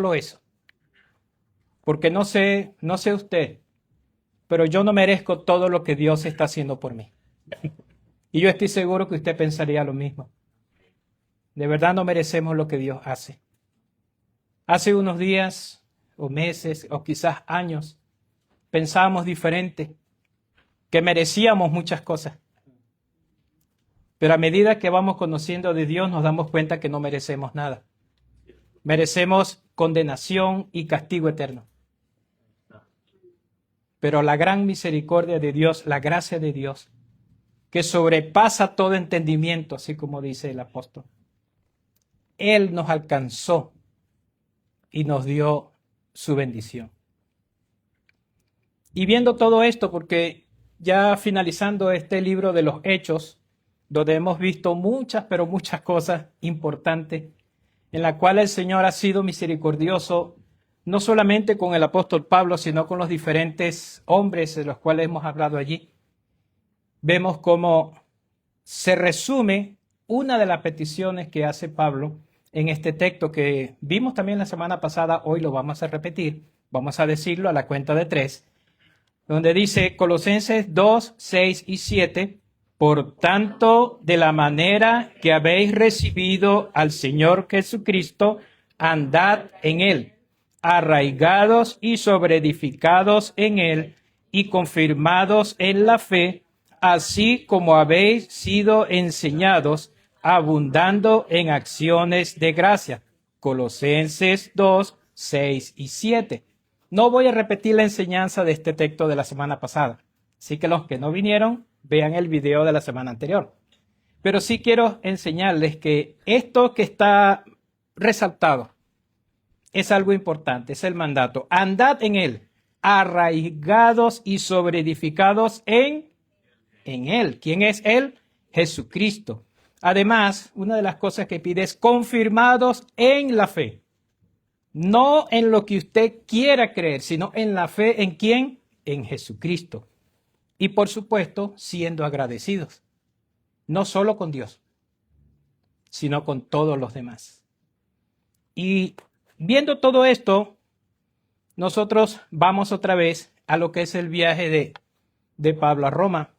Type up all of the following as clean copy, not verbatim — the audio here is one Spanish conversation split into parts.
solo eso. Porque no sé usted, pero yo no merezco todo lo que Dios está haciendo por mí. Y yo estoy seguro que usted pensaría lo mismo. De verdad no merecemos lo que Dios hace. Hace unos días, o meses, o quizás años, pensábamos diferente, que merecíamos muchas cosas. Pero a medida que vamos conociendo de Dios, nos damos cuenta que no merecemos nada. Merecemos condenación y castigo eterno. Pero la gran misericordia de Dios, la gracia de Dios, que sobrepasa todo entendimiento, así como dice el apóstol, Él nos alcanzó y nos dio su bendición. Y viendo todo esto, porque ya finalizando este libro de los Hechos, donde hemos visto muchas, pero muchas cosas importantes, en la cual el Señor ha sido misericordioso, no solamente con el apóstol Pablo, sino con los diferentes hombres de los cuales hemos hablado allí. Vemos cómo se resume una de las peticiones que hace Pablo en este texto que vimos también la semana pasada. Hoy lo vamos a repetir, vamos a decirlo a la cuenta de 3, donde dice Colosenses 2, 6 y 7, por tanto, de la manera que habéis recibido al Señor Jesucristo, andad en Él, arraigados y sobreedificados en Él y confirmados en la fe, así como habéis sido enseñados, abundando en acciones de gracia. Colosenses 2, 6 y 7. No voy a repetir la enseñanza de este texto de la semana pasada, así que los que no vinieron, vean el video de la semana anterior. Pero sí quiero enseñarles que esto que está resaltado es algo importante, es el mandato. Andad en Él, arraigados y sobreedificados en Él. ¿Quién es Él? Jesucristo. Además, una de las cosas que pide es confirmados en la fe. No en lo que usted quiera creer, sino en la fe. ¿En quién? En Jesucristo. Y por supuesto, siendo agradecidos. No solo con Dios, sino con todos los demás. Y viendo todo esto, nosotros vamos otra vez a lo que es el viaje de Pablo a Roma.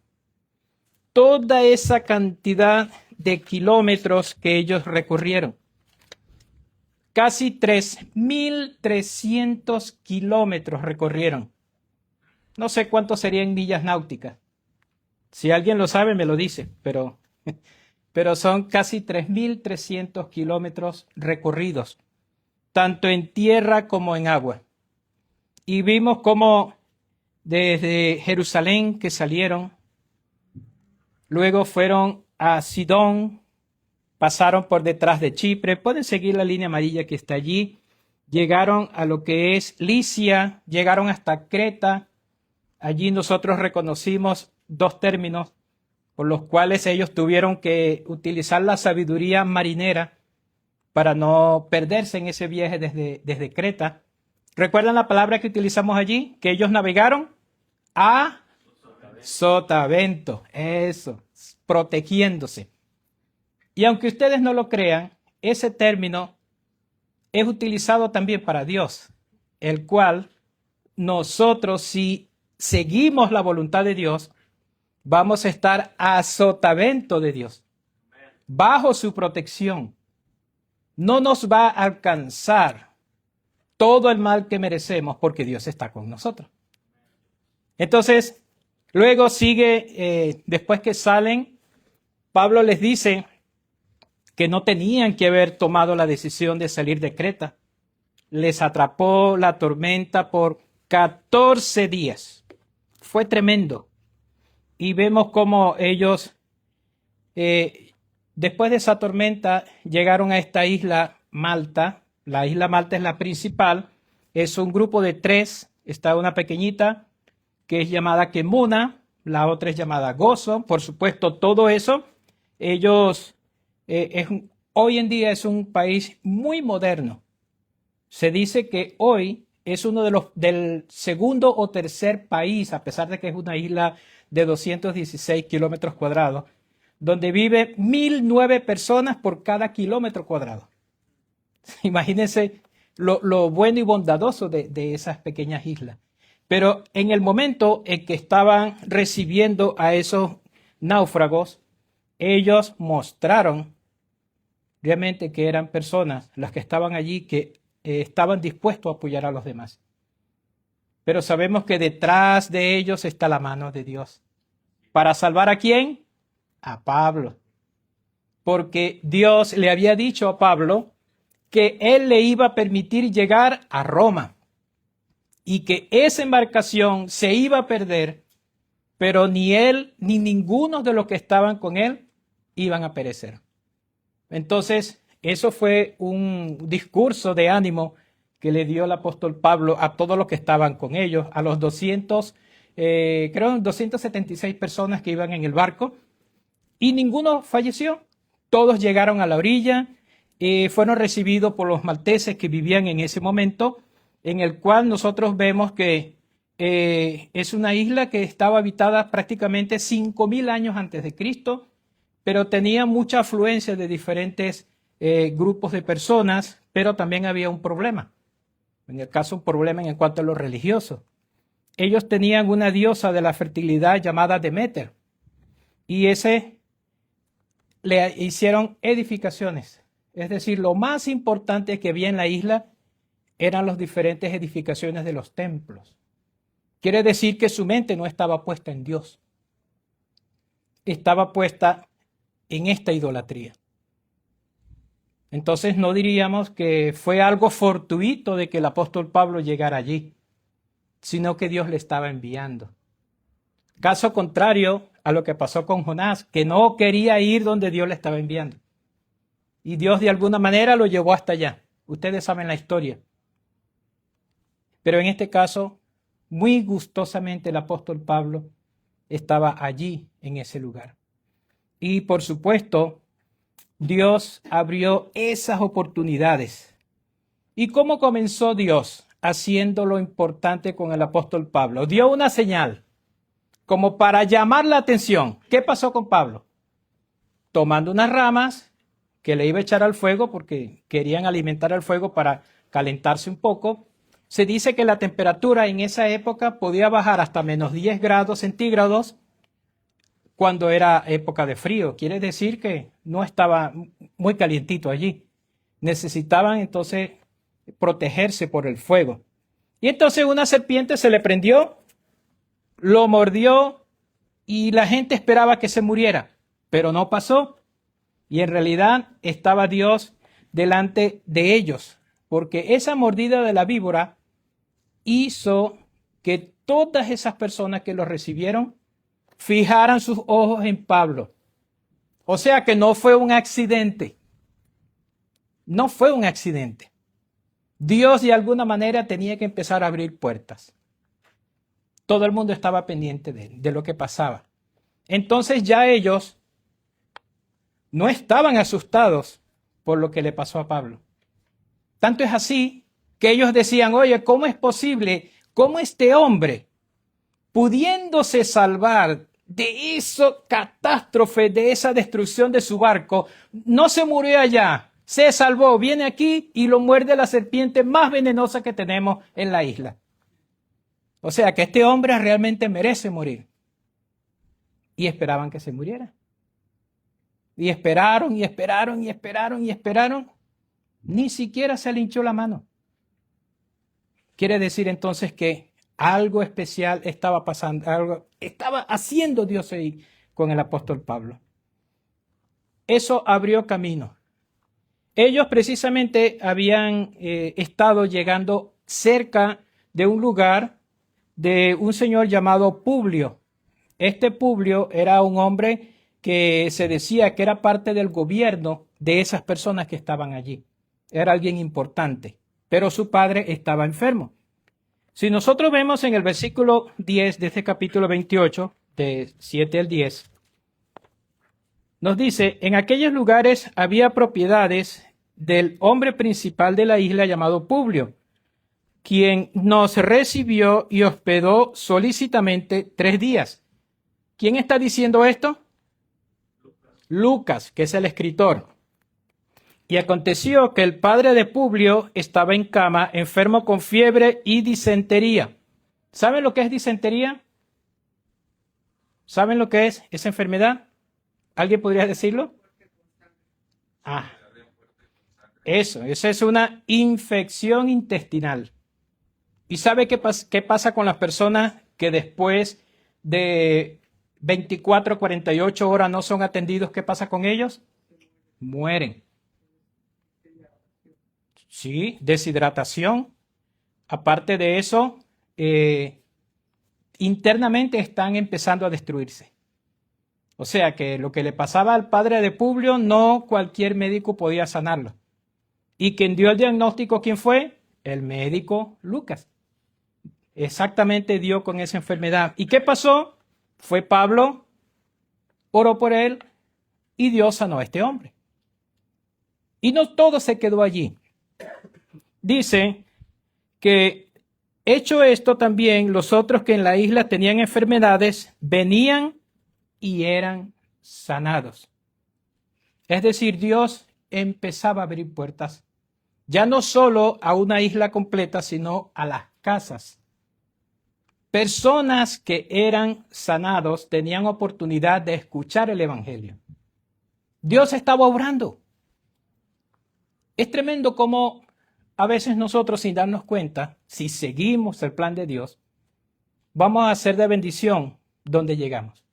Toda esa cantidad de kilómetros que ellos recorrieron. Casi 3.300 kilómetros recorrieron. No sé cuánto serían millas náuticas. Si alguien lo sabe, me lo dice, pero son casi 3.300 kilómetros recorridos, tanto en tierra como en agua. Y vimos cómo desde Jerusalén que salieron, luego fueron a Sidón, pasaron por detrás de Chipre, pueden seguir la línea amarilla que está allí, llegaron a lo que es Licia, llegaron hasta Creta. Allí nosotros reconocimos dos términos por los cuales ellos tuvieron que utilizar la sabiduría marinera para no perderse en ese viaje desde Creta. ¿Recuerdan la palabra que utilizamos allí? Que ellos navegaron a sotavento, eso, protegiéndose. Y aunque ustedes no lo crean, ese término es utilizado también para Dios, el cual nosotros, si seguimos la voluntad de Dios, vamos a estar a sotavento de Dios, bajo su protección. No nos va a alcanzar todo el mal que merecemos porque Dios está con nosotros. Entonces, luego sigue, después que salen, Pablo les dice que no tenían que haber tomado la decisión de salir de Creta. Les atrapó la tormenta por 14 días. Fue tremendo. Y vemos cómo ellos, después de esa tormenta, llegaron a esta isla Malta. La isla Malta es la principal. Es un grupo de 3. Está una pequeñita que es llamada Quemuna. La otra es llamada Gozo. Por supuesto, todo eso, ellos, hoy en día es un país muy moderno. Se dice que hoy es uno del segundo o tercer país, a pesar de que es una isla de 216 kilómetros cuadrados, donde vive 1.009 personas por cada kilómetro cuadrado. Imagínense lo bueno y bondadoso de esas pequeñas islas. Pero en el momento en que estaban recibiendo a esos náufragos, ellos mostraron realmente que eran personas las que estaban allí que estaban dispuestos a apoyar a los demás. Pero sabemos que detrás de ellos está la mano de Dios. ¿Para salvar a quién? A Pablo. Porque Dios le había dicho a Pablo que él le iba a permitir llegar a Roma y que esa embarcación se iba a perder, pero ni él ni ninguno de los que estaban con él iban a perecer. Entonces, eso fue un discurso de ánimo que le dio el apóstol Pablo a todos los que estaban con ellos, a los 276 personas que iban en el barco, y ninguno falleció. Todos llegaron a la orilla, fueron recibidos por los malteses que vivían en ese momento, en el cual nosotros vemos que es una isla que estaba habitada prácticamente 5.000 años antes de Cristo, pero tenía mucha afluencia de diferentes grupos de personas, pero también había un problema. En el caso, un problema en cuanto a lo religioso. Ellos tenían una diosa de la fertilidad llamada Demeter, y le hicieron edificaciones. Es decir, lo más importante que había en la isla eran las diferentes edificaciones de los templos. Quiere decir que su mente no estaba puesta en Dios. Estaba puesta en esta idolatría. Entonces no diríamos que fue algo fortuito de que el apóstol Pablo llegara allí, sino que Dios le estaba enviando. Caso contrario a lo que pasó con Jonás, que no quería ir donde Dios le estaba enviando. Y Dios de alguna manera lo llevó hasta allá. Ustedes saben la historia. Pero en este caso, muy gustosamente el apóstol Pablo estaba allí en ese lugar. Y por supuesto, Dios abrió esas oportunidades. ¿Y cómo comenzó Dios haciendo lo importante con el apóstol Pablo? Dio una señal como para llamar la atención. ¿Qué pasó con Pablo? Tomando unas ramas que le iba a echar al fuego porque querían alimentar al fuego para calentarse un poco. Se dice que la temperatura en esa época podía bajar hasta menos 10 grados centígrados cuando era época de frío. Quiere decir que no estaba muy calientito allí. Necesitaban entonces protegerse por el fuego. Y entonces una serpiente se le prendió, lo mordió y la gente esperaba que se muriera, pero no pasó. Y en realidad estaba Dios delante de ellos, porque esa mordida de la víbora hizo que todas esas personas que lo recibieron fijaran sus ojos en Pablo. O sea que no fue un accidente. No fue un accidente. Dios de alguna manera tenía que empezar a abrir puertas. Todo el mundo estaba pendiente de lo que pasaba. Entonces ya ellos no estaban asustados por lo que le pasó a Pablo. Tanto es así que ellos decían, oye, ¿cómo es posible? ¿Cómo este hombre, pudiéndose salvar de esa catástrofe, de esa destrucción de su barco, no se murió allá, se salvó, viene aquí y lo muerde la serpiente más venenosa que tenemos en la isla? O sea que este hombre realmente merece morir. Y esperaban que se muriera. Y esperaron, y esperaron, y esperaron, y esperaron. Ni siquiera se le hinchó la mano. Quiere decir entonces que algo especial estaba pasando, algo estaba haciendo Dios ahí con el apóstol Pablo. Eso abrió camino. Ellos precisamente habían estado llegando cerca de un lugar de un señor llamado Publio. Este Publio era un hombre que se decía que era parte del gobierno de esas personas que estaban allí. Era alguien importante, pero su padre estaba enfermo. Si nosotros vemos en el versículo 10 de este capítulo 28, de 7 al 10, nos dice, en aquellos lugares había propiedades del hombre principal de la isla llamado Publio, quien nos recibió y hospedó solícitamente 3 días. ¿Quién está diciendo esto? Lucas, que es el escritor. Y aconteció que el padre de Publio estaba en cama, enfermo con fiebre y disentería. ¿Saben lo que es disentería? ¿Saben lo que es esa enfermedad? ¿Alguien podría decirlo? Ah, esa es una infección intestinal. ¿Y sabe qué pasa con las personas que después de 24, 48 horas no son atendidos? ¿Qué pasa con ellos? Mueren. Sí, deshidratación. Aparte de eso, internamente están empezando a destruirse. O sea que lo que le pasaba al padre de Publio, no cualquier médico podía sanarlo. Y quien dio el diagnóstico, ¿quién fue? El médico Lucas. Exactamente dio con esa enfermedad. ¿Y qué pasó? Fue Pablo, oró por él y Dios sanó a este hombre. Y no todo se quedó allí. Dice que hecho esto también, los otros que en la isla tenían enfermedades venían y eran sanados. Es decir, Dios empezaba a abrir puertas, ya no solo a una isla completa, sino a las casas. Personas que eran sanados tenían oportunidad de escuchar el Evangelio. Dios estaba obrando. Es tremendo cómo a veces nosotros, sin darnos cuenta, si seguimos el plan de Dios, vamos a ser de bendición donde llegamos.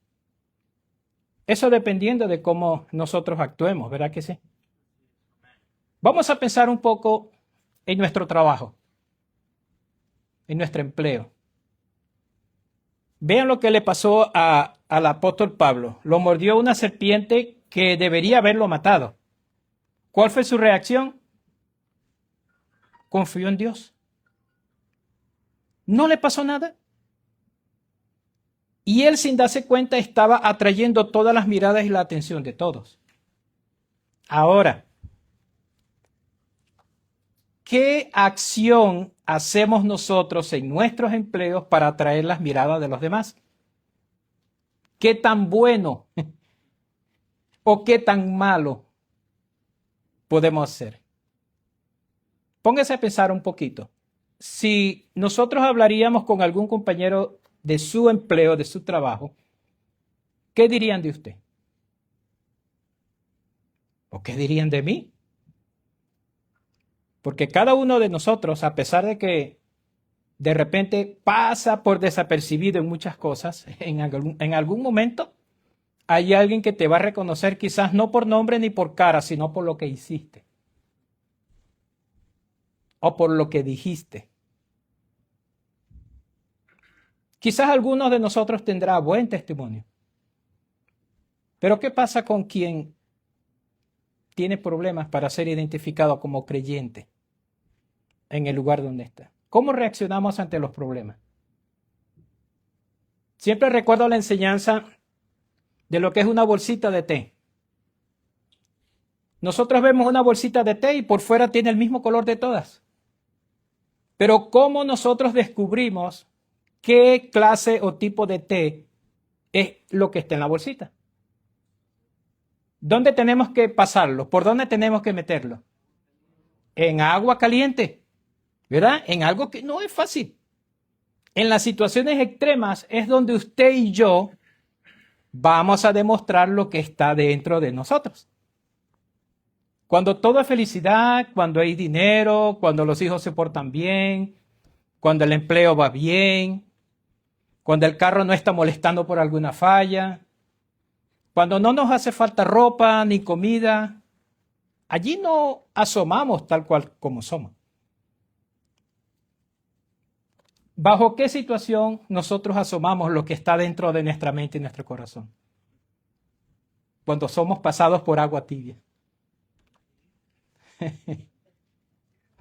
Eso dependiendo de cómo nosotros actuemos, ¿verdad que sí? Vamos a pensar un poco en nuestro trabajo, en nuestro empleo. Vean lo que le pasó al apóstol Pablo. Lo mordió una serpiente que debería haberlo matado. ¿Cuál fue su reacción? Confió en Dios. No le pasó nada. Y él, sin darse cuenta, estaba atrayendo todas las miradas y la atención de todos. Ahora, ¿qué acción hacemos nosotros en nuestros empleos para atraer las miradas de los demás? ¿Qué tan bueno o qué tan malo podemos hacer? Póngase a pensar un poquito. Si nosotros hablaríamos con algún compañero de su empleo, de su trabajo, ¿qué dirían de usted? ¿O qué dirían de mí? Porque cada uno de nosotros, a pesar de que de repente pasa por desapercibido en muchas cosas, en algún momento hay alguien que te va a reconocer, quizás no por nombre ni por cara, sino por lo que hiciste o por lo que dijiste. Quizás algunos de nosotros tendrá buen testimonio. Pero ¿qué pasa con quien tiene problemas para ser identificado como creyente en el lugar donde está? ¿Cómo reaccionamos ante los problemas? Siempre recuerdo la enseñanza de lo que es una bolsita de té. Nosotros vemos una bolsita de té y por fuera tiene el mismo color de todas. Pero ¿cómo nosotros descubrimos qué clase o tipo de té es lo que está en la bolsita? ¿Dónde tenemos que pasarlo? ¿Por dónde tenemos que meterlo? En agua caliente, ¿verdad? En algo que no es fácil. En las situaciones extremas es donde usted y yo vamos a demostrar lo que está dentro de nosotros. Cuando todo es felicidad, cuando hay dinero, cuando los hijos se portan bien, cuando el empleo va bien, cuando el carro no está molestando por alguna falla, cuando no nos hace falta ropa ni comida, allí no asomamos tal cual como somos. ¿Bajo qué situación nosotros asomamos lo que está dentro de nuestra mente y nuestro corazón? Cuando somos pasados por agua tibia.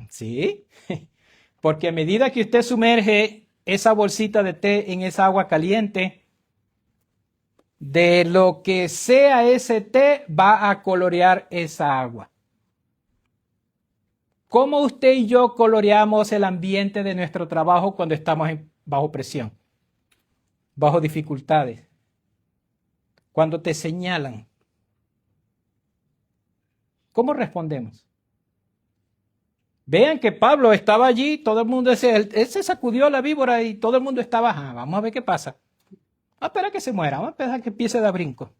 ¿Sí? Porque a medida que usted sumerge esa bolsita de té en esa agua caliente, de lo que sea ese té va a colorear esa agua. ¿Cómo usted y yo coloreamos el ambiente de nuestro trabajo cuando estamos bajo presión, bajo dificultades? Cuando te señalan. ¿Cómo respondemos? Vean que Pablo estaba allí, todo el mundo, él se sacudió la víbora y todo el mundo estaba, vamos a ver qué pasa. Vamos a esperar que se muera, vamos a esperar que empiece a dar brinco.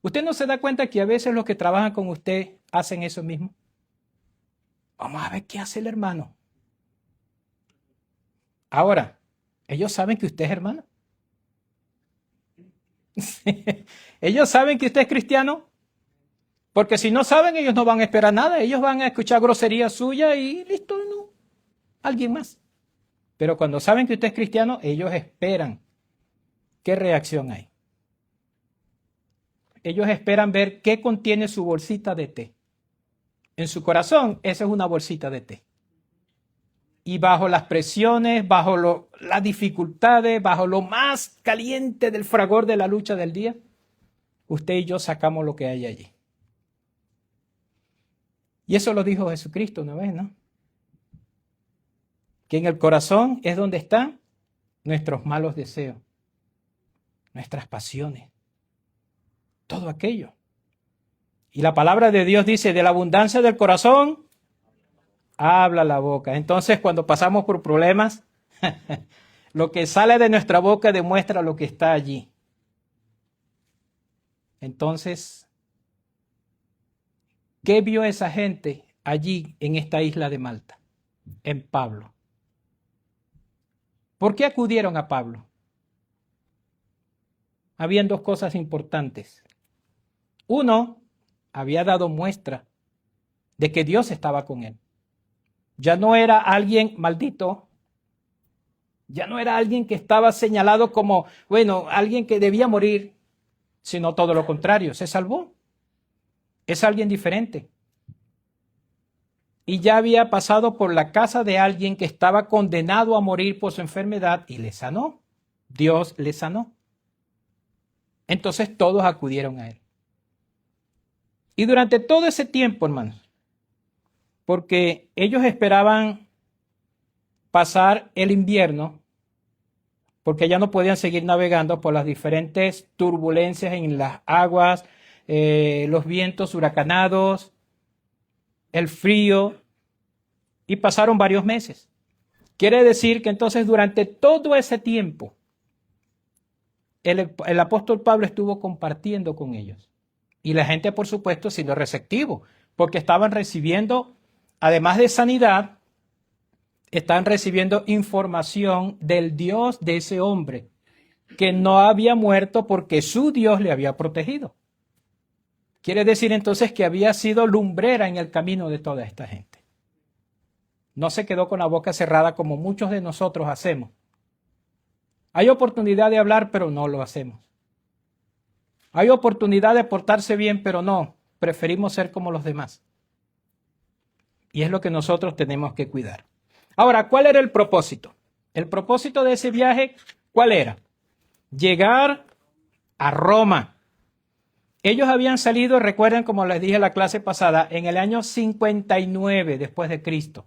¿Usted no se da cuenta que a veces los que trabajan con usted hacen eso mismo? Vamos a ver qué hace el hermano. Ahora, ellos saben que usted es hermano. Ellos saben que usted es cristiano. Porque si no saben, ellos no van a esperar nada. Ellos van a escuchar grosería suya y listo, no. Alguien más. Pero cuando saben que usted es cristiano, ellos esperan qué reacción hay. Ellos esperan ver qué contiene su bolsita de té. En su corazón, esa es una bolsita de té. Y bajo las presiones, bajo las dificultades, bajo lo más caliente del fragor de la lucha del día, usted y yo sacamos lo que hay allí. Y eso lo dijo Jesucristo una vez, ¿no? Que en el corazón es donde están nuestros malos deseos, nuestras pasiones, todo aquello. Y la palabra de Dios dice, de la abundancia del corazón, habla la boca. Entonces, cuando pasamos por problemas, lo que sale de nuestra boca demuestra lo que está allí. Entonces, ¿qué vio esa gente allí en esta isla de Malta? En Pablo. ¿Por qué acudieron a Pablo? Habían dos cosas importantes. Uno, había dado muestra de que Dios estaba con él. Ya no era alguien maldito, ya no era alguien que estaba señalado como, alguien que debía morir, sino todo lo contrario, se salvó. Es alguien diferente. Y ya había pasado por la casa de alguien que estaba condenado a morir por su enfermedad y le sanó. Dios le sanó. Entonces todos acudieron a él. Y durante todo ese tiempo, hermanos, porque ellos esperaban pasar el invierno, porque ya no podían seguir navegando por las diferentes turbulencias en las aguas, los vientos huracanados, el frío, y pasaron varios meses. Quiere decir que entonces durante todo ese tiempo, el apóstol Pablo estuvo compartiendo con ellos. Y la gente, por supuesto, siendo receptivo, porque estaban recibiendo, además de sanidad, estaban recibiendo información del Dios de ese hombre, que no había muerto porque su Dios le había protegido. Quiere decir entonces que había sido lumbrera en el camino de toda esta gente. No se quedó con la boca cerrada como muchos de nosotros hacemos. Hay oportunidad de hablar, pero no lo hacemos. Hay oportunidad de portarse bien, pero no. Preferimos ser como los demás. Y es lo que nosotros tenemos que cuidar. Ahora, ¿cuál era el propósito? El propósito de ese viaje, ¿cuál era? Llegar a Roma. Ellos habían salido, recuerden, como les dije en la clase pasada, en el año 59 después de Cristo,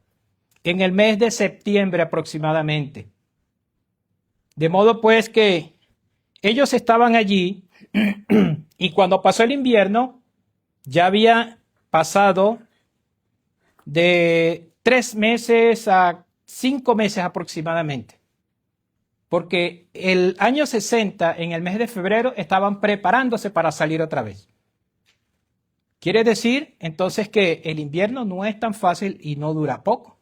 en el mes de septiembre aproximadamente. De modo pues que ellos estaban allí y cuando pasó el invierno, ya había pasado de 3 meses a 5 meses aproximadamente. Porque el año 60, en el mes de febrero, estaban preparándose para salir otra vez. Quiere decir, entonces, que el invierno no es tan fácil y no dura poco.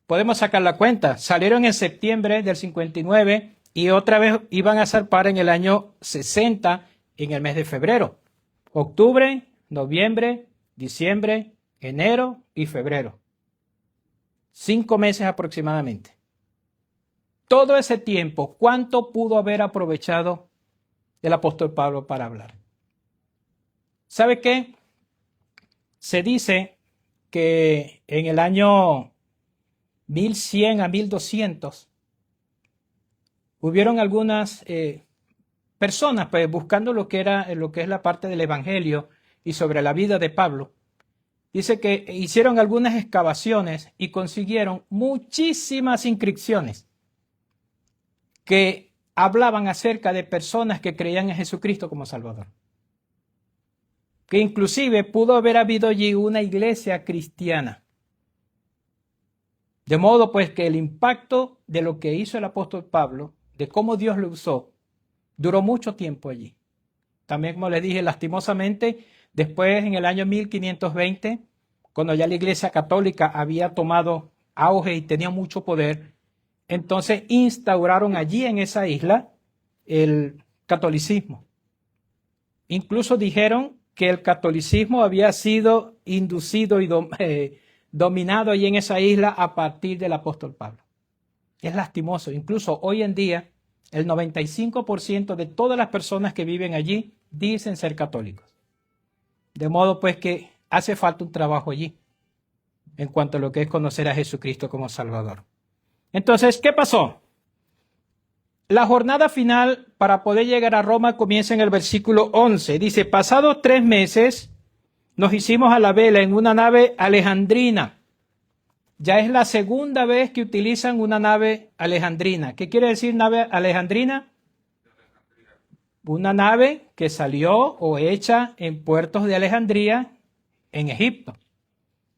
Podemos sacar la cuenta. Salieron en septiembre del 59 y otra vez iban a zarpar en el año 60, en el mes de febrero. Octubre, noviembre, diciembre, enero y febrero. 5 meses aproximadamente. Todo ese tiempo, ¿cuánto pudo haber aprovechado el apóstol Pablo para hablar? ¿Sabe qué? Se dice que en el año 1100 a 1200 hubieron algunas personas pues, buscando lo que es la parte del evangelio y sobre la vida de Pablo. Dice que hicieron algunas excavaciones y consiguieron muchísimas inscripciones que hablaban acerca de personas que creían en Jesucristo como Salvador. que inclusive pudo haber habido allí una iglesia cristiana. De modo pues que el impacto de lo que hizo el apóstol Pablo, de cómo Dios lo usó, duró mucho tiempo allí. También, como les dije, lastimosamente, después en el año 1520, cuando ya la Iglesia Católica había tomado auge y tenía mucho poder, entonces instauraron allí en esa isla el catolicismo. Incluso dijeron que el catolicismo había sido inducido y dominado allí en esa isla a partir del apóstol Pablo. Es lastimoso. Incluso hoy en día, el 95% de todas las personas que viven allí dicen ser católicos. De modo pues que hace falta un trabajo allí en cuanto a lo que es conocer a Jesucristo como Salvador. Entonces, ¿qué pasó? La jornada final para poder llegar a Roma comienza en el versículo 11. Dice, pasados 3 meses, nos hicimos a la vela en una nave alejandrina. Ya es la segunda vez que utilizan una nave alejandrina. ¿Qué quiere decir nave alejandrina? Una nave que salió o hecha en puertos de Alejandría, en Egipto.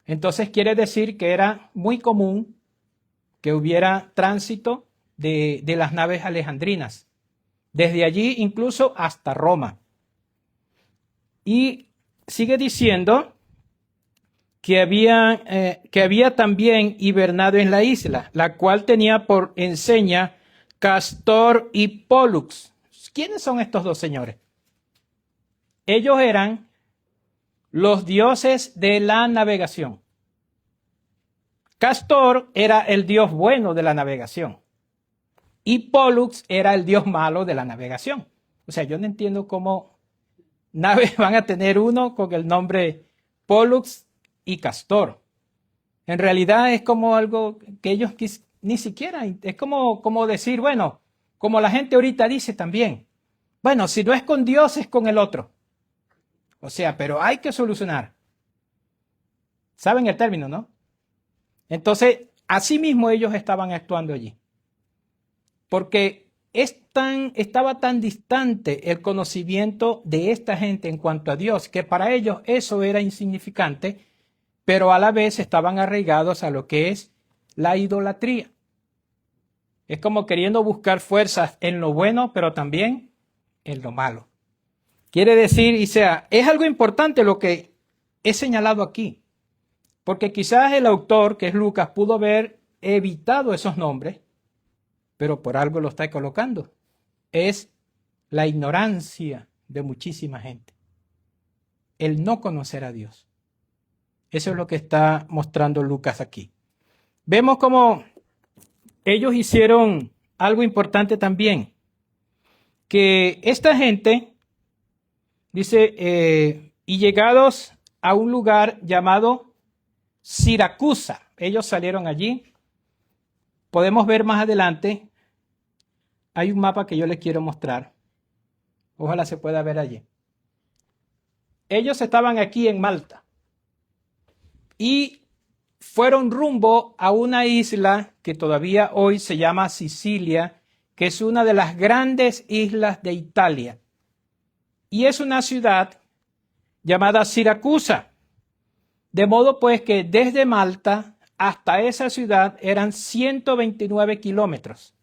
Entonces quiere decir que era muy común que hubiera tránsito de las naves alejandrinas, desde allí incluso hasta Roma. Y sigue diciendo que había también hibernado en la isla, la cual tenía por enseña Castor y Pólux. ¿Quiénes son estos dos señores? Ellos eran los dioses de la navegación. Castor era el dios bueno de la navegación y Pólux era el dios malo de la navegación. O sea, yo no entiendo cómo naves van a tener uno con el nombre Pólux y Castor. En realidad es como algo que ellos ni siquiera, es como decir, bueno, como la gente ahorita dice también, bueno, si no es con Dios es con el otro. O sea, pero hay que solucionar. ¿Saben el término, no? Entonces, así mismo ellos estaban actuando allí. Porque estaba tan distante el conocimiento de esta gente en cuanto a Dios, que para ellos eso era insignificante, pero a la vez estaban arraigados a lo que es la idolatría. Es como queriendo buscar fuerzas en lo bueno, pero también en lo malo. Quiere decir, es algo importante lo que he señalado aquí, porque quizás el autor, que es Lucas, pudo haber evitado esos nombres, pero por algo lo está colocando. Es la ignorancia de muchísima gente, el no conocer a Dios. Eso es lo que está mostrando Lucas aquí. Vemos cómo ellos hicieron algo importante también, que esta gente, dice, y llegados a un lugar llamado Siracusa, ellos salieron allí. Podemos ver más adelante, hay un mapa que yo les quiero mostrar. Ojalá se pueda ver allí. Ellos estaban aquí en Malta y fueron rumbo a una isla que todavía hoy se llama Sicilia, que es una de las grandes islas de Italia. Y es una ciudad llamada Siracusa. De modo pues que desde Malta hasta esa ciudad eran 129 kilómetros,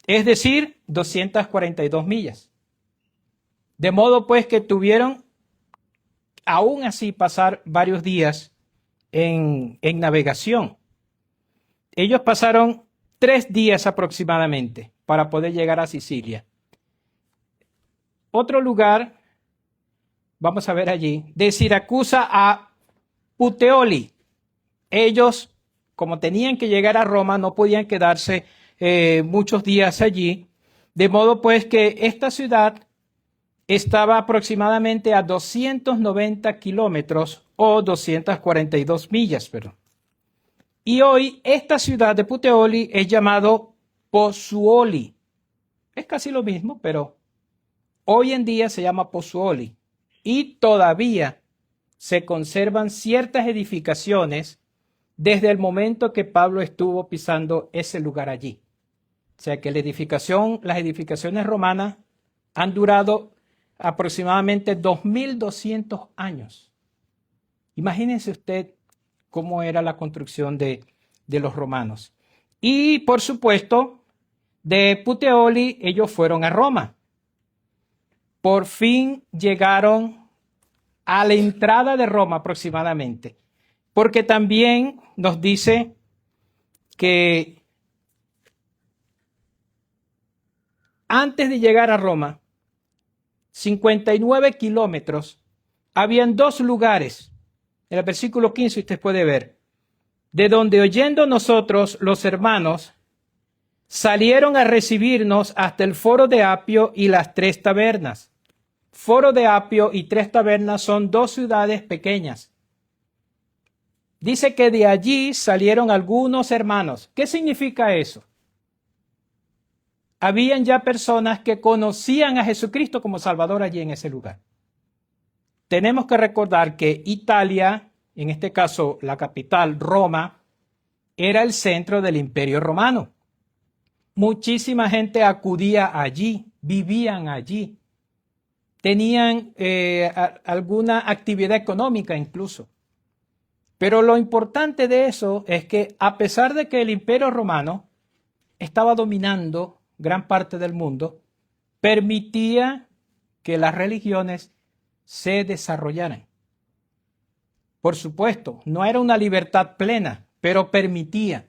es decir, 242 millas. De modo pues que tuvieron aún así pasar varios días en navegación. Ellos pasaron 3 días aproximadamente para poder llegar a Sicilia. Otro lugar, vamos a ver allí, de Siracusa a Puteoli. Ellos, como tenían que llegar a Roma, no podían quedarse muchos días allí, de modo pues que esta ciudad estaba aproximadamente a 290 kilómetros o 242 millas, perdón. Y hoy esta ciudad de Puteoli es llamado Pozzuoli. Es casi lo mismo, pero hoy en día se llama Pozzuoli. Y todavía se conservan ciertas edificaciones desde el momento que Pablo estuvo pisando ese lugar allí. O sea que las edificaciones romanas han durado aproximadamente 2200 años. Imagínense usted cómo era la construcción de los romanos. Y por supuesto, de Puteoli ellos fueron a Roma. Por fin llegaron a la entrada de Roma aproximadamente, porque también nos dice que antes de llegar a Roma, 59 kilómetros, habían dos lugares. En el versículo 15 usted puede ver, de donde oyendo nosotros los hermanos, salieron a recibirnos hasta el Foro de Apio y las Tres Tabernas. Foro de Apio y Tres Tabernas son dos ciudades pequeñas. Dice que de allí salieron algunos hermanos. ¿Qué significa eso? Habían ya personas que conocían a Jesucristo como Salvador allí en ese lugar. Tenemos que recordar que Italia, en este caso la capital, Roma, era el centro del Imperio Romano. Muchísima gente acudía allí, vivían allí, tenían alguna actividad económica incluso. Pero lo importante de eso es que a pesar de que el Imperio Romano estaba dominando gran parte del mundo, permitía que las religiones se desarrollaran. Por supuesto, no era una libertad plena, pero permitía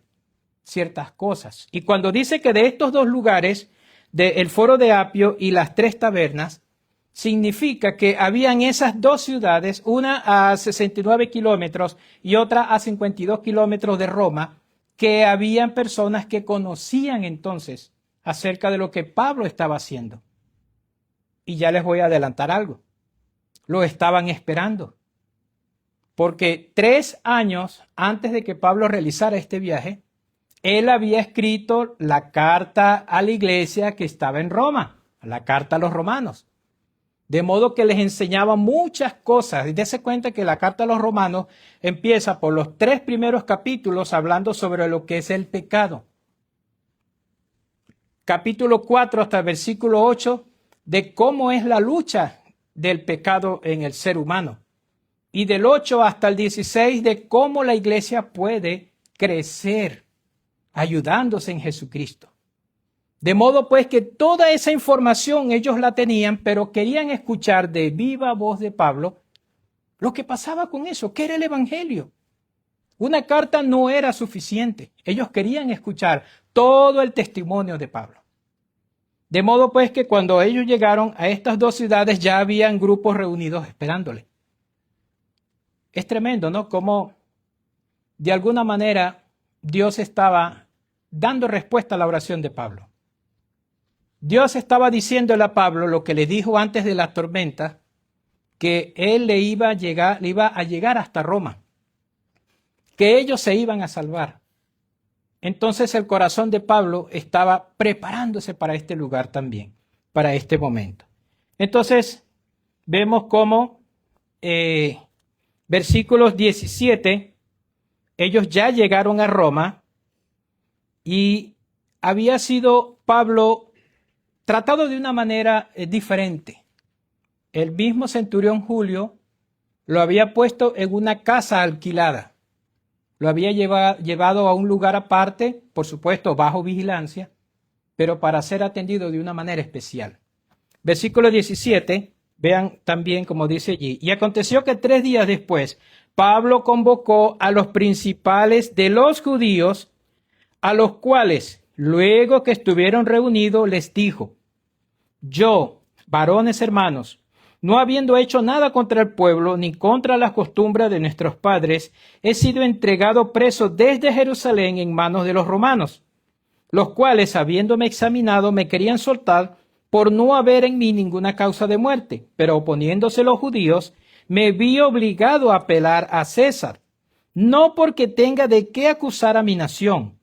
ciertas cosas. Y cuando dice que de estos dos lugares, del Foro de Apio y las Tres Tabernas, significa que habían esas dos ciudades, una a 69 kilómetros y otra a 52 kilómetros de Roma, que habían personas que conocían entonces acerca de lo que Pablo estaba haciendo. Y ya les voy a adelantar algo. Lo estaban esperando. Porque 3 años antes de que Pablo realizara este viaje, él había escrito la carta a la iglesia que estaba en Roma, la carta a los romanos. De modo que les enseñaba muchas cosas. Y dése cuenta que la carta a los romanos empieza por los 3 primeros capítulos hablando sobre lo que es el pecado. Capítulo 4 hasta el versículo 8 de cómo es la lucha del pecado en el ser humano. Y del 8 hasta el 16 de cómo la iglesia puede crecer ayudándose en Jesucristo. De modo pues que toda esa información ellos la tenían, pero querían escuchar de viva voz de Pablo lo que pasaba con eso, que era el Evangelio. Una carta no era suficiente. Ellos querían escuchar todo el testimonio de Pablo. De modo pues que cuando ellos llegaron a estas dos ciudades ya habían grupos reunidos esperándole. Es tremendo, ¿no? Como de alguna manera Dios estaba dando respuesta a la oración de Pablo. Dios estaba diciéndole a Pablo lo que le dijo antes de la tormenta, que él le iba a llegar hasta Roma, que ellos se iban a salvar. Entonces el corazón de Pablo estaba preparándose para este lugar también, para este momento. Entonces vemos cómo versículos 17, ellos ya llegaron a Roma y había sido Pablo tratado de una manera diferente. El mismo centurión Julio lo había puesto en una casa alquilada. Lo había llevado a un lugar aparte, por supuesto, bajo vigilancia, pero para ser atendido de una manera especial. Versículo 17, vean también como dice allí. Y aconteció que 3 días después, Pablo convocó a los principales de los judíos, a los cuales, luego que estuvieron reunidos, les dijo: yo, varones hermanos, no habiendo hecho nada contra el pueblo ni contra las costumbres de nuestros padres, he sido entregado preso desde Jerusalén en manos de los romanos, los cuales, habiéndome examinado, me querían soltar por no haber en mí ninguna causa de muerte, pero oponiéndose los judíos, me vi obligado a apelar a César, no porque tenga de qué acusar a mi nación.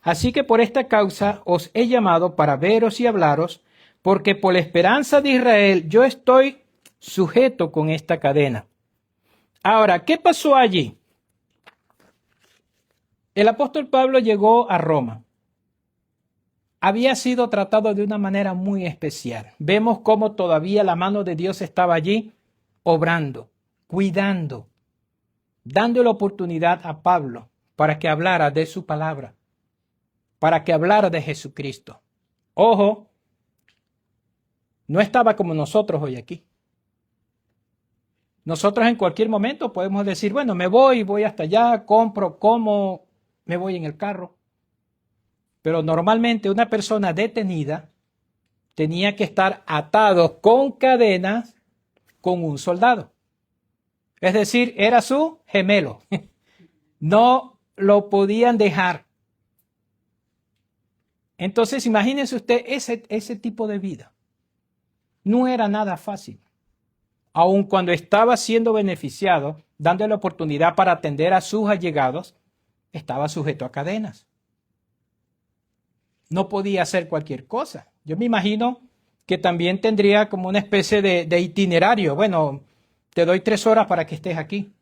Así que por esta causa os he llamado para veros y hablaros, porque por la esperanza de Israel yo estoy sujeto con esta cadena. Ahora, ¿qué pasó allí? El apóstol Pablo llegó a Roma. había sido tratado de una manera muy especial. Vemos cómo todavía la mano de Dios estaba allí, obrando, cuidando, dando la oportunidad a Pablo para que hablara de su palabra, para que hablara de Jesucristo. Ojo, no estaba como nosotros hoy aquí. Nosotros en cualquier momento podemos decir, bueno, voy hasta allá, compro, como, me voy en el carro. Pero normalmente una persona detenida tenía que estar atado con cadenas con un soldado. Es decir, era su gemelo. No lo podían dejar. Entonces, imagínese usted ese tipo de vida. No era nada fácil. Aun cuando estaba siendo beneficiado, dándole la oportunidad para atender a sus allegados, estaba sujeto a cadenas. No podía hacer cualquier cosa. Yo me imagino que también tendría como una especie de itinerario. Bueno, te doy 3 horas para que estés aquí.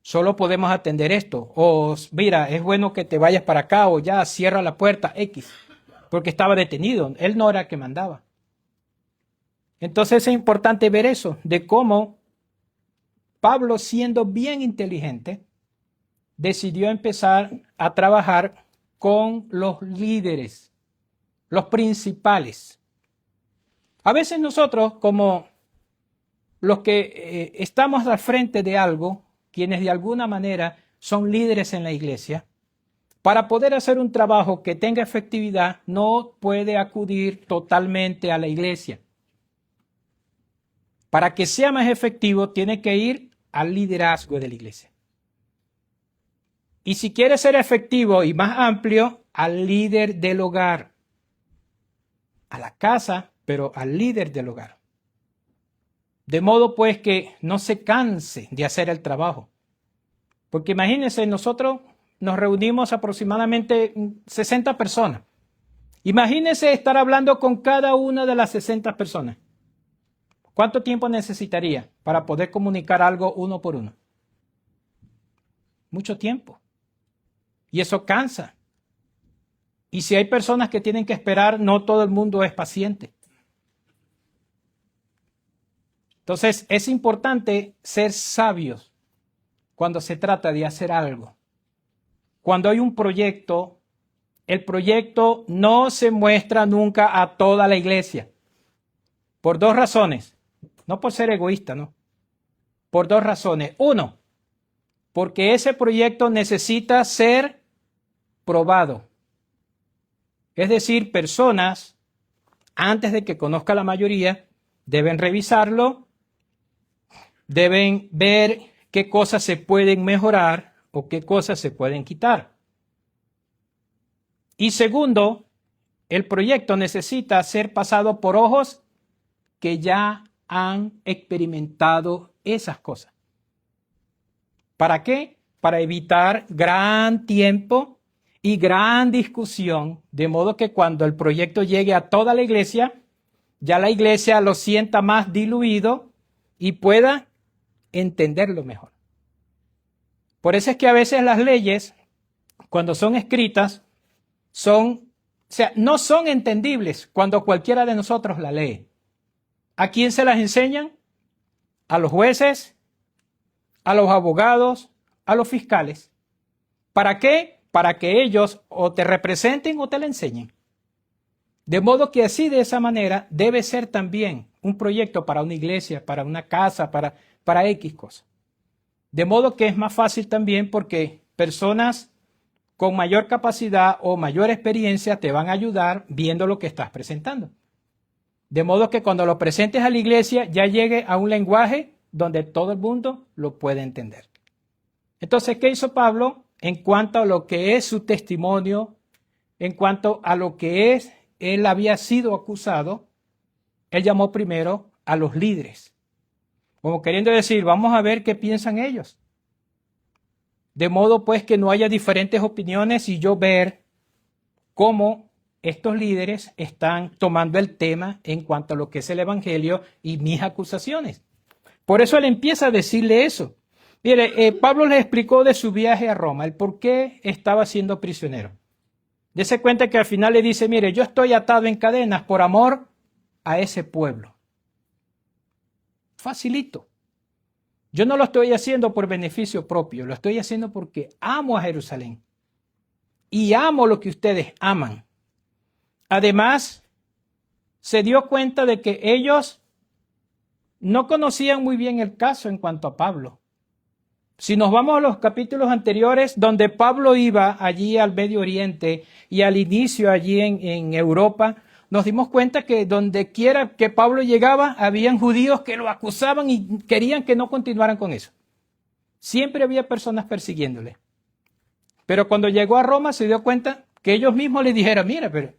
Solo podemos atender esto. O mira, es bueno que te vayas para acá o ya cierra la puerta X. Porque estaba detenido. Él no era el que mandaba. Entonces es importante ver eso, de cómo Pablo, siendo bien inteligente, decidió empezar a trabajar con los líderes, los principales. A veces nosotros, como los que estamos al frente de algo, quienes de alguna manera son líderes en la iglesia, para poder hacer un trabajo que tenga efectividad, no puede acudir totalmente a la iglesia. Para que sea más efectivo, tiene que ir al liderazgo de la iglesia. Y si quiere ser efectivo y más amplio, al líder del hogar. A la casa, pero al líder del hogar. De modo pues que no se canse de hacer el trabajo. Porque imagínense, nosotros nos reunimos aproximadamente 60 personas. Imagínense estar hablando con cada una de las 60 personas. ¿Cuánto tiempo necesitaría para poder comunicar algo uno por uno? Mucho tiempo. Y eso cansa. Y si hay personas que tienen que esperar, no todo el mundo es paciente. Entonces, es importante ser sabios cuando se trata de hacer algo. Cuando hay un proyecto, el proyecto no se muestra nunca a toda la iglesia. Por 2 razones. No por ser egoísta, no. Por 2 razones. 1, porque ese proyecto necesita ser probado. Es decir, personas, antes de que conozca la mayoría, deben revisarlo, deben ver qué cosas se pueden mejorar o qué cosas se pueden quitar. Y segundo, el proyecto necesita ser pasado por ojos que ya han experimentado esas cosas. ¿Para qué? Para evitar gran tiempo y gran discusión, de modo que cuando el proyecto llegue a toda la iglesia, ya la iglesia lo sienta más diluido y pueda entenderlo mejor. Por eso es que a veces las leyes, cuando son escritas, no son entendibles cuando cualquiera de nosotros la lee. ¿A quién se las enseñan? A los jueces, a los abogados, a los fiscales. ¿Para qué? Para que ellos o te representen o te la enseñen. De modo que así, de esa manera, debe ser también un proyecto para una iglesia, para una casa, para X cosas. De modo que es más fácil también porque personas con mayor capacidad o mayor experiencia te van a ayudar viendo lo que estás presentando. De modo que cuando lo presentes a la iglesia ya llegue a un lenguaje donde todo el mundo lo puede entender. Entonces, ¿qué hizo Pablo en cuanto a lo que es su testimonio, en cuanto a lo que es, él había sido acusado? Él llamó primero a los líderes, como queriendo decir, vamos a ver qué piensan ellos. De modo pues que no haya diferentes opiniones y yo ver cómo estos líderes están tomando el tema en cuanto a lo que es el evangelio y mis acusaciones. Por eso él empieza a decirle eso. Mire, Pablo le explicó de su viaje a Roma, el por qué estaba siendo prisionero. Dese cuenta que al final le dice, mire, yo estoy atado en cadenas por amor a ese pueblo. Facilito. Yo no lo estoy haciendo por beneficio propio, lo estoy haciendo porque amo a Jerusalén y amo lo que ustedes aman. Además, se dio cuenta de que ellos no conocían muy bien el caso en cuanto a Pablo. Si nos vamos a los capítulos anteriores, donde Pablo iba allí al Medio Oriente y al inicio allí en Europa, nos dimos cuenta que donde quiera que Pablo llegaba, habían judíos que lo acusaban y querían que no continuaran con eso. Siempre había personas persiguiéndole. Pero cuando llegó a Roma se dio cuenta que ellos mismos le dijeron, mira, pero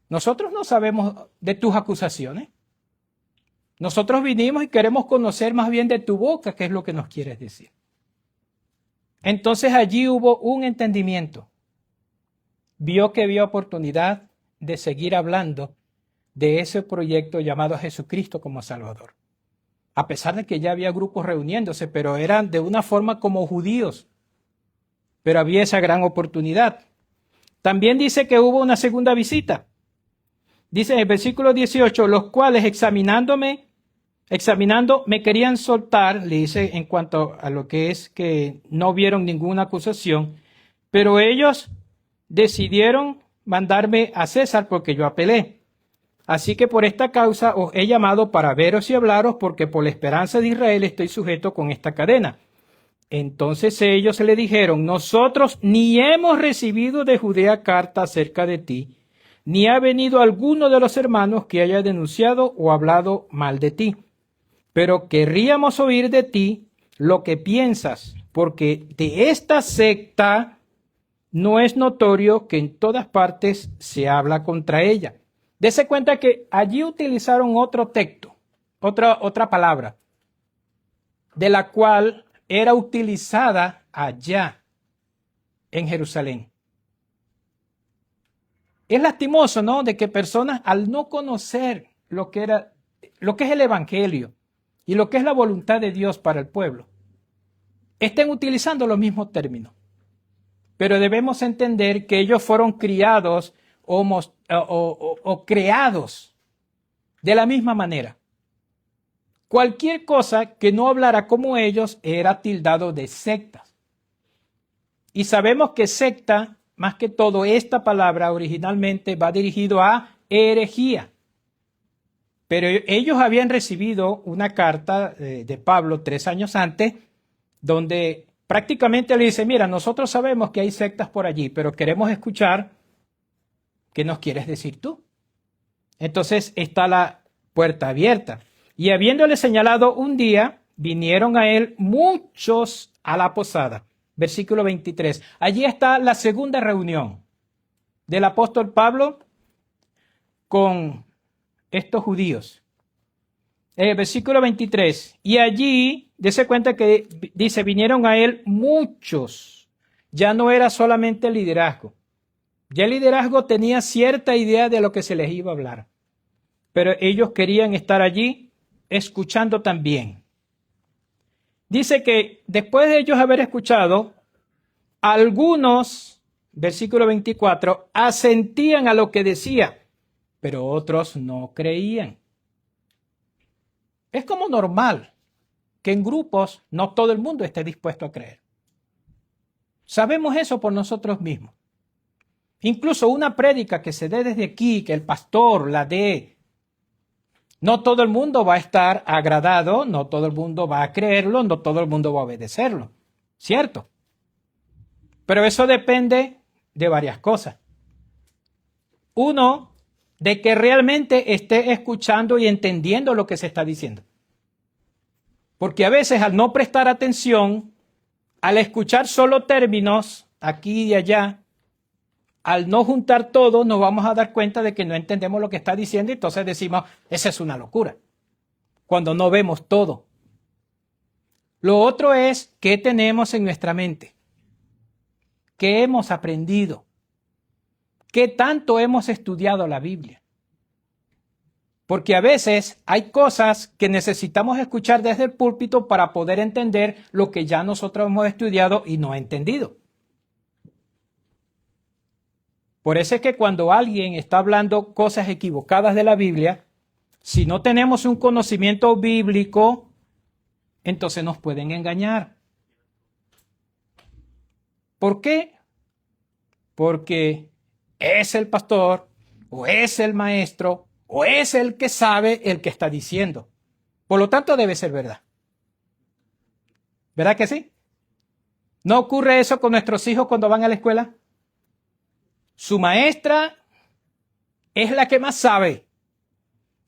nosotros no sabemos de tus acusaciones. Nosotros vinimos y queremos conocer más bien de tu boca qué es lo que nos quieres decir. Entonces allí hubo un entendimiento. Vio que había oportunidad de seguir hablando de ese proyecto llamado Jesucristo como Salvador. A pesar de que ya había grupos reuniéndose, pero eran de una forma como judíos. Pero había esa gran oportunidad. También dice que hubo una segunda visita. Dice en el versículo 18, los cuales examinando me querían soltar, le dice en cuanto a lo que es que no vieron ninguna acusación, pero ellos decidieron mandarme a César porque yo apelé. Así que por esta causa os he llamado para veros y hablaros, porque por la esperanza de Israel estoy sujeto con esta cadena. Entonces ellos le dijeron, nosotros ni hemos recibido de Judea carta acerca de ti, ni ha venido alguno de los hermanos que haya denunciado o hablado mal de ti. Pero querríamos oír de ti lo que piensas, porque de esta secta no es notorio que en todas partes se habla contra ella. Dese cuenta que allí utilizaron otro texto, otra palabra, de la cual era utilizada allá en Jerusalén. Es lastimoso, ¿no?, de que personas al no conocer lo que es el Evangelio y lo que es la voluntad de Dios para el pueblo, estén utilizando los mismos términos. Pero debemos entender que ellos fueron criados o creados de la misma manera. Cualquier cosa que no hablara como ellos era tildado de sectas. Y sabemos que secta, más que todo, esta palabra originalmente va dirigido a herejía. Pero ellos habían recibido una carta de Pablo 3 años antes, donde prácticamente le dice, mira, nosotros sabemos que hay sectas por allí, pero queremos escuchar qué nos quieres decir tú. Entonces está la puerta abierta. Y habiéndole señalado un día, vinieron a él muchos a la posada. Versículo 23. Allí está la segunda reunión del apóstol Pablo con estos judíos. Versículo 23. Y allí, dése cuenta que dice, vinieron a él muchos. Ya no era solamente el liderazgo. Ya el liderazgo tenía cierta idea de lo que se les iba a hablar. Pero ellos querían estar allí escuchando también. Dice que después de ellos haber escuchado, algunos, versículo 24, asentían a lo que decía, pero otros no creían. Es como normal que en grupos no todo el mundo esté dispuesto a creer. Sabemos eso por nosotros mismos. Incluso una prédica que se dé desde aquí, que el pastor la dé, no todo el mundo va a estar agradado, no todo el mundo va a creerlo, no todo el mundo va a obedecerlo. ¿Cierto? Pero eso depende de varias cosas. Uno, de que realmente esté escuchando y entendiendo lo que se está diciendo. Porque a veces al no prestar atención, al escuchar solo términos aquí y allá, al no juntar todo, nos vamos a dar cuenta de que no entendemos lo que está diciendo y entonces decimos, esa es una locura, cuando no vemos todo. Lo otro es, ¿qué tenemos en nuestra mente? ¿Qué hemos aprendido? ¿Qué tanto hemos estudiado la Biblia? Porque a veces hay cosas que necesitamos escuchar desde el púlpito para poder entender lo que ya nosotros hemos estudiado y no entendido. Por eso es que cuando alguien está hablando cosas equivocadas de la Biblia, si no tenemos un conocimiento bíblico, entonces nos pueden engañar. ¿Por qué? Porque es el pastor, o es el maestro, o es el que sabe el que está diciendo. Por lo tanto, debe ser verdad. ¿Verdad que sí? ¿No ocurre eso con nuestros hijos cuando van a la escuela? Su maestra es la que más sabe.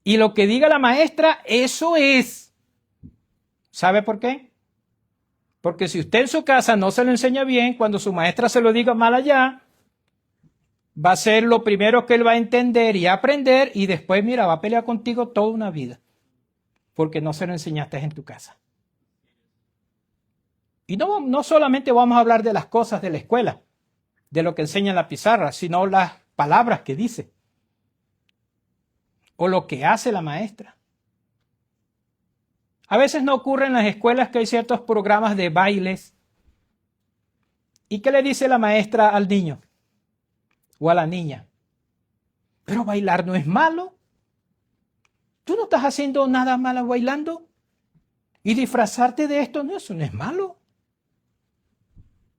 Y lo que diga la maestra, eso es. ¿Sabe por qué? Porque si usted en su casa no se lo enseña bien, cuando su maestra se lo diga mal allá, va a ser lo primero que él va a entender y aprender, y después, mira, va a pelear contigo toda una vida. Porque no se lo enseñaste en tu casa. Y no solamente vamos a hablar de las cosas de la escuela, de lo que enseña en la pizarra, sino las palabras que dice. O lo que hace la maestra. A veces no ocurre en las escuelas que hay ciertos programas de bailes. ¿Y qué le dice la maestra al niño? O a la niña. Pero bailar no es malo. Tú no estás haciendo nada malo bailando. Y disfrazarte de esto, no, eso no es malo.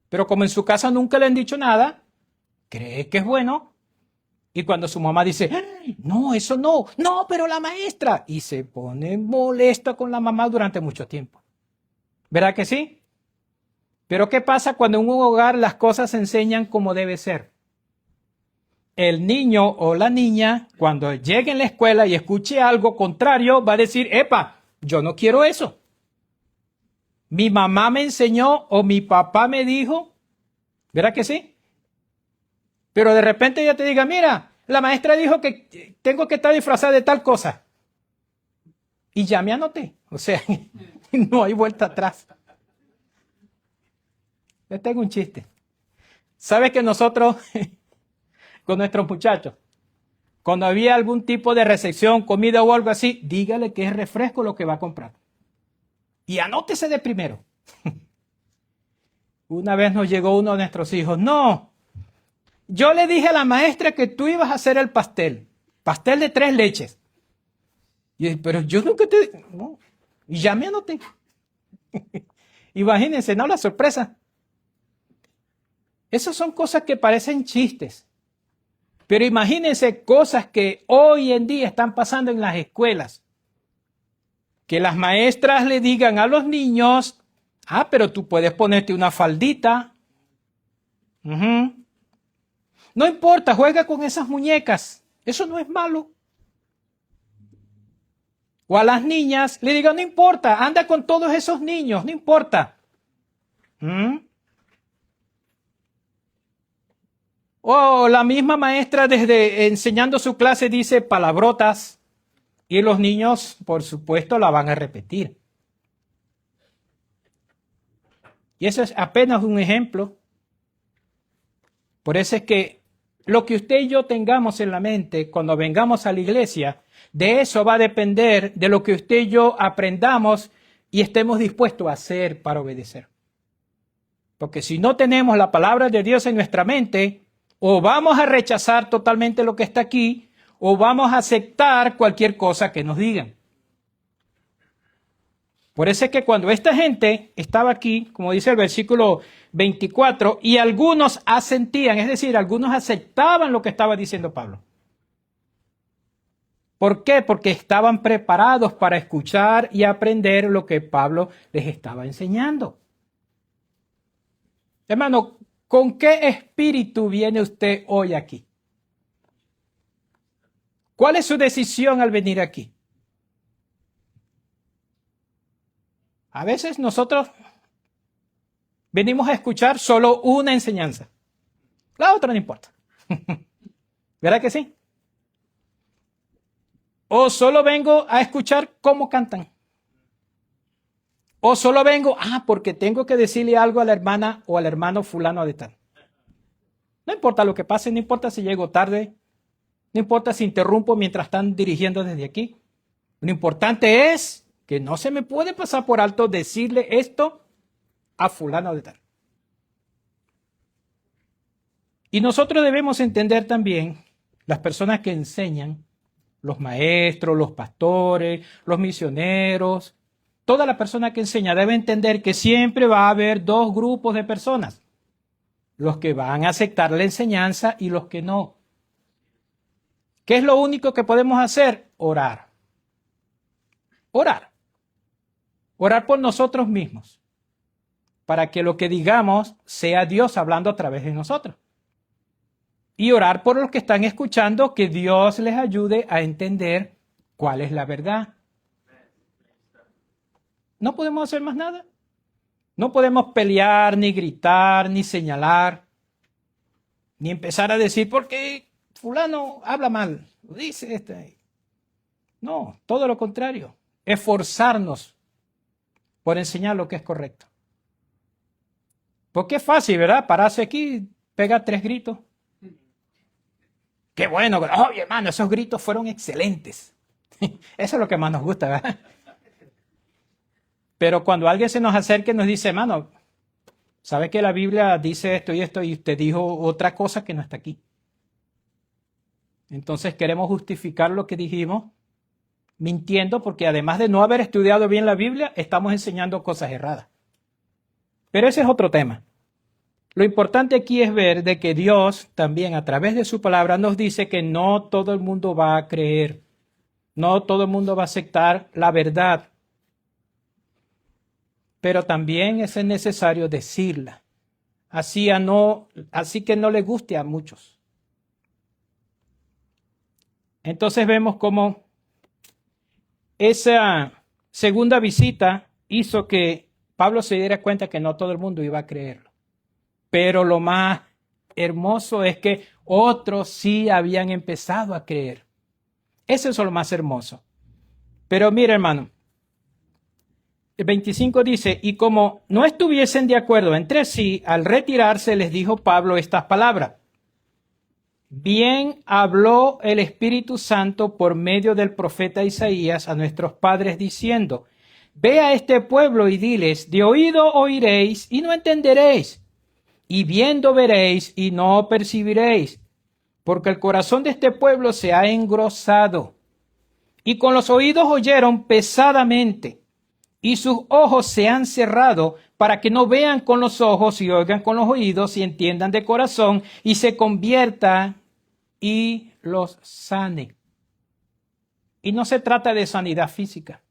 Pero como en su casa nunca le han dicho nada, cree que es bueno. Y cuando su mamá dice, no, eso no, no, pero la maestra. Y se pone molesta con la mamá durante mucho tiempo. ¿Verdad que sí? Pero ¿qué pasa cuando en un hogar las cosas se enseñan como debe ser? El niño o la niña, cuando llegue en la escuela y escuche algo contrario, va a decir, epa, yo no quiero eso. Mi mamá me enseñó o mi papá me dijo, ¿verdad que sí? Pero de repente ella te diga, mira, la maestra dijo que tengo que estar disfrazada de tal cosa. Y ya me anoté. O sea, no hay vuelta atrás. Les tengo un chiste. ¿Sabes que nosotros, con nuestros muchachos, cuando había algún tipo de recepción, comida o algo así, dígale que es refresco lo que va a comprar? Y anótese de primero. Una vez nos llegó uno de nuestros hijos. No, yo le dije a la maestra que tú ibas a hacer el pastel. Pastel de 3 leches. Y, pero yo nunca te... No. Y ya me anoté. Imagínense, ¿no? La sorpresa. Esas son cosas que parecen chistes. Pero imagínense cosas que hoy en día están pasando en las escuelas. Que las maestras le digan a los niños, pero tú puedes ponerte una faldita. No importa, juega con esas muñecas. Eso no es malo. O a las niñas le digan, no importa, anda con todos esos niños, no importa. O la misma maestra desde enseñando su clase dice palabrotas y los niños, por supuesto, la van a repetir. Y eso es apenas un ejemplo. Por eso es que lo que usted y yo tengamos en la mente cuando vengamos a la iglesia, de eso va a depender de lo que usted y yo aprendamos y estemos dispuestos a hacer para obedecer. Porque si no tenemos la palabra de Dios en nuestra mente, o vamos a rechazar totalmente lo que está aquí, o vamos a aceptar cualquier cosa que nos digan. Por eso es que cuando esta gente estaba aquí, como dice el versículo 24, y algunos asentían, es decir, algunos aceptaban lo que estaba diciendo Pablo. ¿Por qué? Porque estaban preparados para escuchar y aprender lo que Pablo les estaba enseñando. Hermano, ¿con qué espíritu viene usted hoy aquí? ¿Cuál es su decisión al venir aquí? A veces nosotros venimos a escuchar solo una enseñanza. La otra no importa. ¿Verdad que sí? O solo vengo a escuchar cómo cantan. O solo vengo, porque tengo que decirle algo a la hermana o al hermano fulano de tal. No importa lo que pase, no importa si llego tarde, no importa si interrumpo mientras están dirigiendo desde aquí. Lo importante es que no se me puede pasar por alto decirle esto a fulano de tal. Y nosotros debemos entender también, las personas que enseñan, los maestros, los pastores, los misioneros, toda la persona que enseña debe entender que siempre va a haber dos grupos de personas, los que van a aceptar la enseñanza y los que no. ¿Qué es lo único que podemos hacer? Orar. Orar. Orar por nosotros mismos, para que lo que digamos sea Dios hablando a través de nosotros. Y orar por los que están escuchando, que Dios les ayude a entender cuál es la verdad. No podemos hacer más nada. No podemos pelear, ni gritar, ni señalar, ni empezar a decir, ¿por qué fulano habla mal? Dice este. No, todo lo contrario. Esforzarnos por enseñar lo que es correcto. Porque es fácil, ¿verdad? Pararse aquí, pega 3 gritos. Qué bueno, oye hermano, esos gritos fueron excelentes. Eso es lo que más nos gusta, ¿verdad? Pero cuando alguien se nos acerca y nos dice, hermano, ¿sabe que la Biblia dice esto y usted dijo otra cosa que no está aquí? Entonces queremos justificar lo que dijimos mintiendo, porque además de no haber estudiado bien la Biblia, estamos enseñando cosas erradas. Pero ese es otro tema. Lo importante aquí es ver de que Dios también a través de su palabra nos dice que no todo el mundo va a creer, no todo el mundo va a aceptar la verdad, pero también es necesario decirla, así que no le guste a muchos. Entonces vemos cómo esa segunda visita hizo que Pablo se diera cuenta que no todo el mundo iba a creerlo. Pero lo más hermoso es que otros sí habían empezado a creer. Eso es lo más hermoso. Pero mira, hermano, el 25 dice, y como no estuviesen de acuerdo entre sí, al retirarse les dijo Pablo estas palabras. Bien habló el Espíritu Santo por medio del profeta Isaías a nuestros padres diciendo, ve a este pueblo y diles, de oído oiréis y no entenderéis. Y viendo veréis y no percibiréis, porque el corazón de este pueblo se ha engrosado, y con los oídos oyeron pesadamente, y sus ojos se han cerrado, para que no vean con los ojos y oigan con los oídos y entiendan de corazón, y se conviertan y los sane. Y no se trata de sanidad física,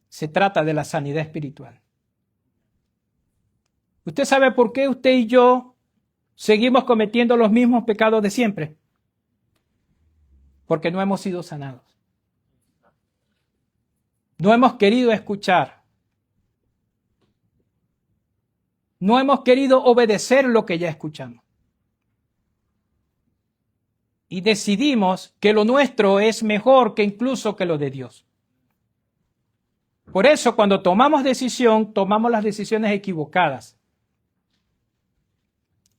se trata de la sanidad espiritual. ¿Usted sabe por qué usted y yo seguimos cometiendo los mismos pecados de siempre? Porque no hemos sido sanados. No hemos querido escuchar. No hemos querido obedecer lo que ya escuchamos. Y decidimos que lo nuestro es mejor que incluso que lo de Dios. Por eso, cuando tomamos decisión, tomamos las decisiones equivocadas.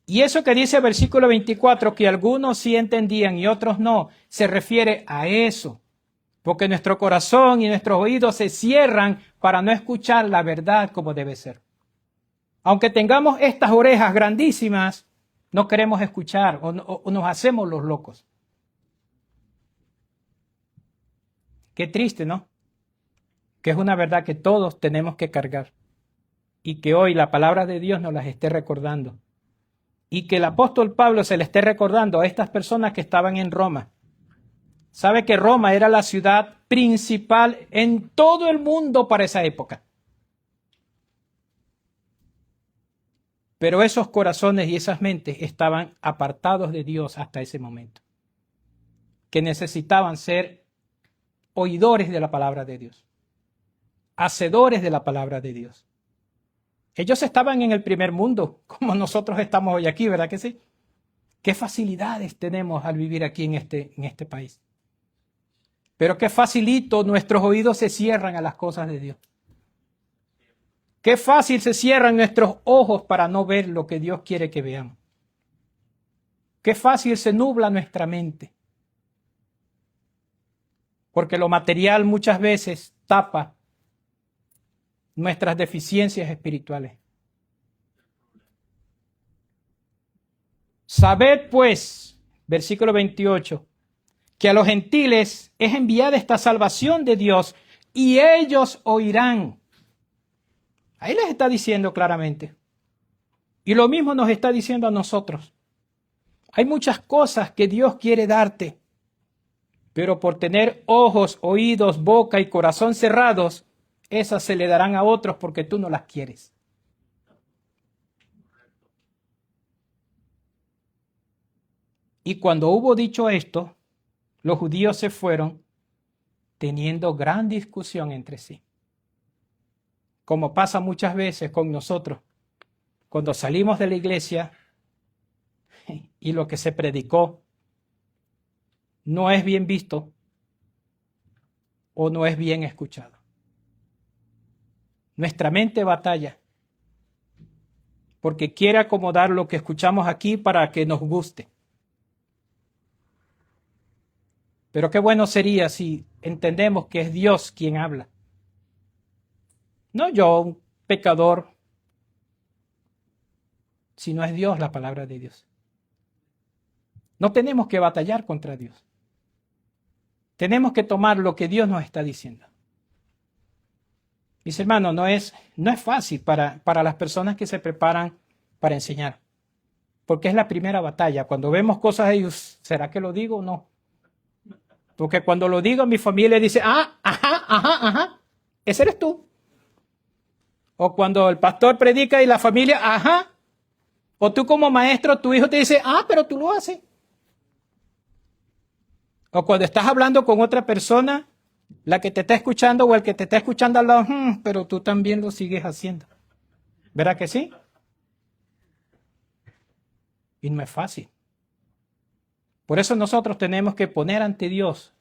Y eso que dice el versículo 24, que algunos sí entendían y otros no, se refiere a eso. Porque nuestro corazón y nuestros oídos se cierran para no escuchar la verdad como debe ser. Aunque tengamos estas orejas grandísimas, no queremos escuchar o nos hacemos los locos. Qué triste, ¿no? Que es una verdad que todos tenemos que cargar. Y que hoy la palabra de Dios nos las esté recordando. Y que el apóstol Pablo se le esté recordando a estas personas que estaban en Roma. Sabe que Roma era la ciudad principal en todo el mundo para esa época. Pero esos corazones y esas mentes estaban apartados de Dios hasta ese momento. Que necesitaban ser oidores de la palabra de Dios. Hacedores de la palabra de Dios. Ellos estaban en el primer mundo, como nosotros estamos hoy aquí, ¿verdad que sí? Qué facilidades tenemos al vivir aquí en este país. Pero qué facilito nuestros oídos se cierran a las cosas de Dios. Qué fácil se cierran nuestros ojos para no ver lo que Dios quiere que veamos. Qué fácil se nubla nuestra mente. Porque lo material muchas veces tapa nuestras deficiencias espirituales. Sabed pues, versículo 28, que a los gentiles es enviada esta salvación de Dios y ellos oirán. Ahí les está diciendo claramente. Y lo mismo nos está diciendo a nosotros. Hay muchas cosas que Dios quiere darte, pero por tener ojos, oídos, boca y corazón cerrados, esas se le darán a otros porque tú no las quieres. Y cuando hubo dicho esto, los judíos se fueron teniendo gran discusión entre sí. Como pasa muchas veces con nosotros, cuando salimos de la iglesia y lo que se predicó no es bien visto o no es bien escuchado. Nuestra mente batalla porque quiere acomodar lo que escuchamos aquí para que nos guste. Pero qué bueno sería si entendemos que es Dios quien habla. No yo, un pecador, sino es Dios la palabra de Dios. No tenemos que batallar contra Dios. Tenemos que tomar lo que Dios nos está diciendo. Mis hermanos, no es fácil para las personas que se preparan para enseñar. Porque es la primera batalla. Cuando vemos cosas de ellos, ¿será que lo digo o no? Porque cuando lo digo, mi familia dice, ajá, ese eres tú. O cuando el pastor predica y la familia, ajá. O tú como maestro, tu hijo te dice, pero tú lo haces. O cuando estás hablando con otra persona, la que te está escuchando o el que te está escuchando al lado, pero tú también lo sigues haciendo. ¿Verdad que sí? Y no es fácil. Por eso nosotros tenemos que poner ante Dios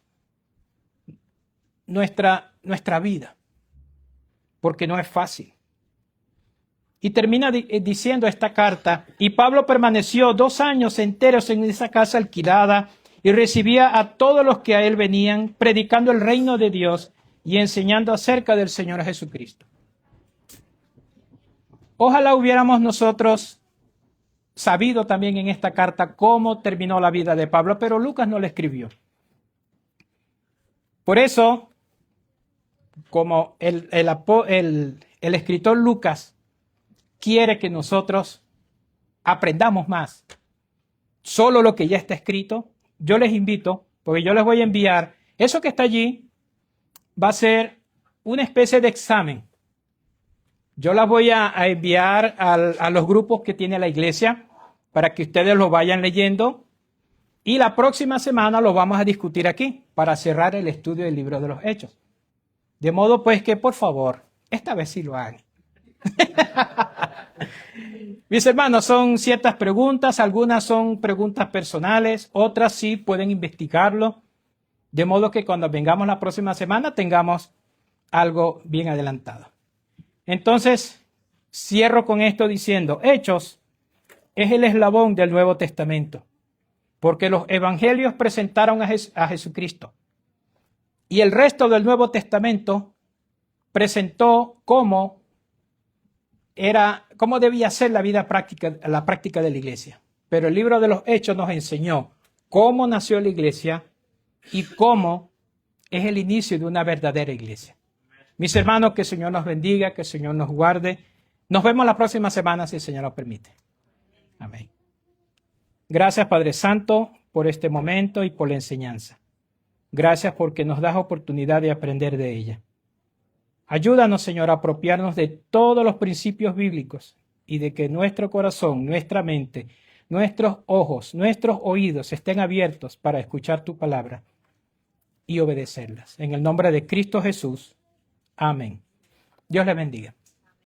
nuestra vida, porque no es fácil. Y termina diciendo esta carta, y Pablo permaneció 2 años enteros en esa casa alquilada y recibía a todos los que a él venían, predicando el reino de Dios y enseñando acerca del Señor Jesucristo. Ojalá hubiéramos nosotros sabido también en esta carta cómo terminó la vida de Pablo, pero Lucas no le escribió. Por eso, como el escritor Lucas quiere que nosotros aprendamos más solo lo que ya está escrito, yo les invito, porque yo les voy a enviar, eso que está allí va a ser una especie de examen. Yo las voy a enviar a los grupos que tiene la iglesia para que ustedes lo vayan leyendo y la próxima semana lo vamos a discutir aquí para cerrar el estudio del libro de los Hechos. De modo pues que por favor, esta vez sí lo hagan. Mis hermanos, son ciertas preguntas, algunas son preguntas personales, otras sí pueden investigarlo, de modo que cuando vengamos la próxima semana tengamos algo bien adelantado. Entonces, cierro con esto diciendo, Hechos es el eslabón del Nuevo Testamento, porque los evangelios presentaron a Jesucristo y el resto del Nuevo Testamento presentó cómo debía ser la práctica de la iglesia. Pero el libro de los Hechos nos enseñó cómo nació la iglesia y cómo es el inicio de una verdadera iglesia. Mis hermanos, que el Señor nos bendiga, que el Señor nos guarde. Nos vemos la próxima semana si el Señor lo permite. Amén. Gracias, Padre Santo, por este momento y por la enseñanza. Gracias porque nos das oportunidad de aprender de ella. Ayúdanos, Señor, a apropiarnos de todos los principios bíblicos y de que nuestro corazón, nuestra mente, nuestros ojos, nuestros oídos estén abiertos para escuchar tu palabra y obedecerlas. En el nombre de Cristo Jesús. Amén. Dios le bendiga.